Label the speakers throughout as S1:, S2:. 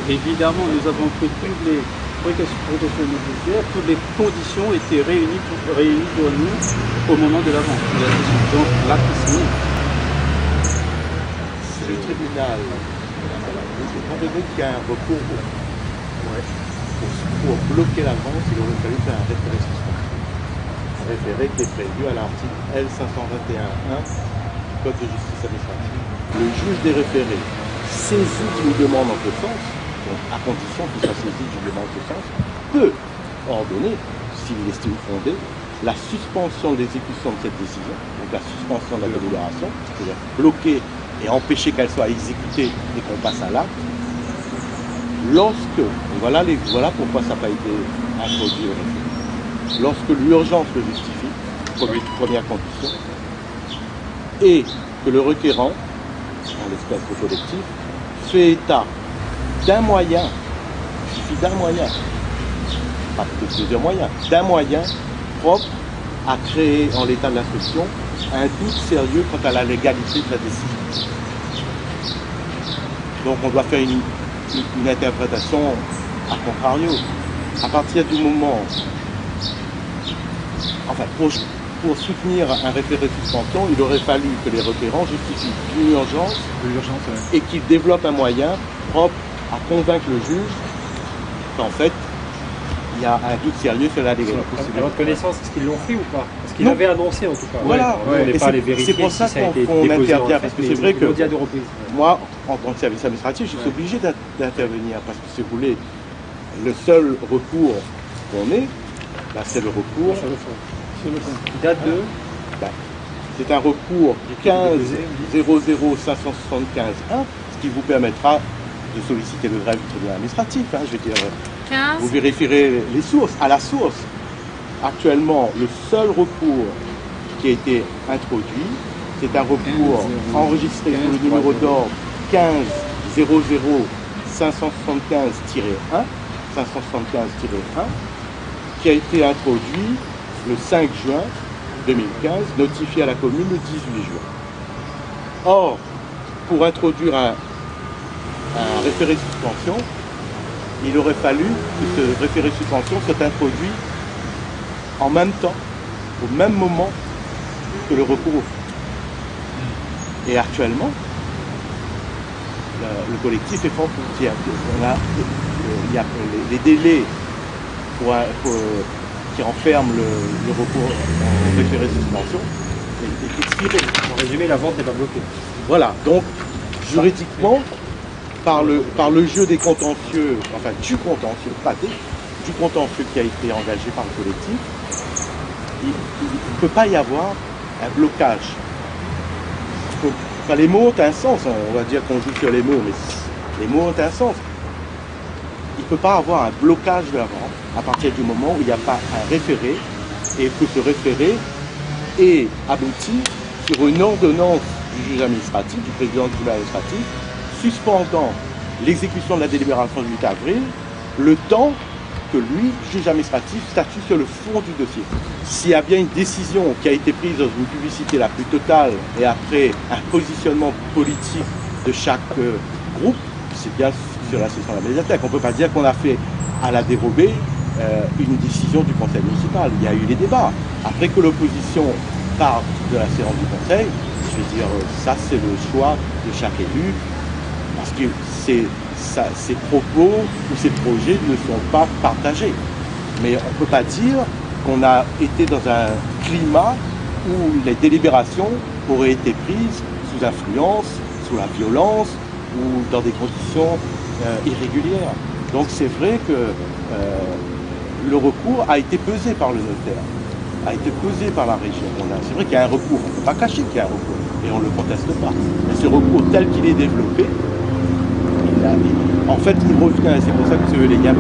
S1: Évidemment, nous avons pris toutes les précautions nécessaires, toutes les conditions étaient réunies pour nous au moment de la vente. Donc l'acte est signé.
S2: C'est le tribunal. Étant donné qu'il y a un recours pour bloquer la vente, il aurait fallu faire un référé suspension. Un référé qui est prévu à l'article L521.1 du Code de justice administrative. Le juge des référés, saisi d'une demande en ce sens, donc à condition qu'il soit saisi d'une demande en ce sens, peut ordonner, s'il l'estime fondé, la suspension de l'exécution de cette décision, donc la suspension de la délibération, c'est-à-dire bloquer et empêcher qu'elle soit exécutée et qu'on passe à l'acte, lorsque, voilà pourquoi ça n'a pas été introduit au référé, lorsque l'urgence le justifie, première condition, et que le requérant, en l'espèce le collectif, fait état d'un moyen, il suffit d'un moyen, pas de plusieurs moyens, d'un moyen propre à créer en l'état de l'instruction un doute sérieux quant à la légalité de la décision. Donc on doit faire une interprétation à contrario. À partir du moment, enfin pour soutenir un référé suspension, il aurait fallu que les requérants justifient d'une urgence et qu'ils développent un moyen propre à convaincre le juge qu'en fait, il y a un doute sérieux sur la légalité.
S3: À votre connaissance, est-ce qu'ils l'ont fait ou pas? Parce qu'ils l'avaient annoncé en tout cas.
S2: Voilà, c'est pour ça qu'on intervient, parce que c'est vrai que moi, en tant que service administratif, je suis obligé d'intervenir, parce que si vous voulez, le seul recours qu'on ait, c'est le recours
S3: qui date de...
S2: c'est un recours 15 00 575 1, ce qui vous permettra de solliciter le greffe du tribunal administratif. Je veux dire,
S4: 15.
S2: Vous vérifierez les sources, à la source. Actuellement, le seul recours qui a été introduit, c'est un recours enregistré sous le numéro d'ordre 15 00 575-1, qui a été introduit le 5 juin 2015, notifié à la commune le 18 juin. Or, pour introduire un référé suspension, il aurait fallu que ce référé suspension soit introduit en même temps, au même moment que le recours au fond. Et actuellement, le collectif est fort pour il y a les délais qui enferment le recours en référé suspension est expiré.
S3: En résumé, la vente n'est pas bloquée.
S2: Voilà, donc juridiquement, par le jeu des contentieux, enfin du contentieux, pas du contentieux qui a été engagé par le collectif, il ne peut pas y avoir un blocage. Enfin, les mots ont un sens, on va dire qu'on joue sur les mots, mais les mots ont un sens. Il ne peut pas avoir un blocage de la vente à partir du moment où il n'y a pas un référé et que ce référé est abouti sur une ordonnance du juge administratif, du président du tribunal administratif, suspendant l'exécution de la délibération du 8 avril, le temps que lui, juge administratif, statue sur le fond du dossier. S'il y a bien une décision qui a été prise dans une publicité la plus totale et après un positionnement politique de chaque groupe, c'est bien sur la session de la médiathèque. On ne peut pas dire qu'on a fait à la dérobée une décision du conseil municipal. Il y a eu les débats. Après que l'opposition parte de la séance du conseil, je veux dire, ça c'est le choix de chaque élu, parce que ces propos ou ces projets ne sont pas partagés. Mais on ne peut pas dire qu'on a été dans un climat où les délibérations auraient été prises sous influence, sous la violence ou dans des conditions irrégulières. Donc c'est vrai que le recours a été pesé par le notaire, a été pesé par la région. C'est vrai qu'il y a un recours, on ne peut pas cacher qu'il y a un recours, et on ne le conteste pas. Mais ce recours tel qu'il est développé, en fait, il revient, c'est pour ça que les gars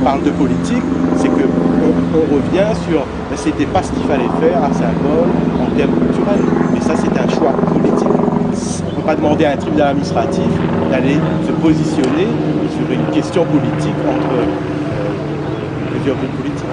S2: parlent de politique, c'est qu'on revient sur, c'était pas ce qu'il fallait faire à Saint-Paul en termes culturels, mais ça c'est un choix politique. On ne peut pas demander à un tribunal administratif d'aller se positionner sur une question politique entre plusieurs groupes politiques.